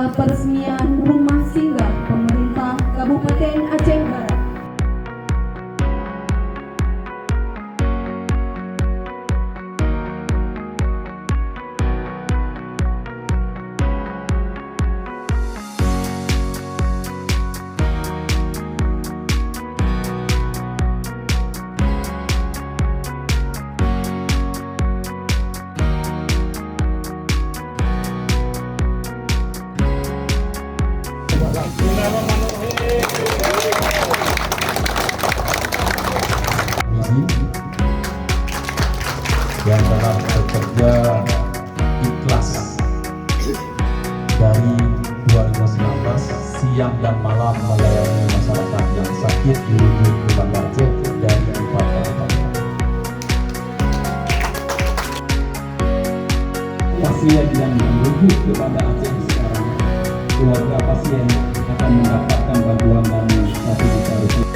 peresmian rumah singgah pemerintah Kabupaten Aceh Barat. Yang telah bekerja ikhlas dari 2019 siang dan malam melayani masyarakat yang sakit dirujuk ke Banda Aceh dari 4 kabupaten. Pasien yang dirujuk ke Banda Aceh sekarang, keluarga pasien akan mendapatkan bantuan dana 1 juta rupiah.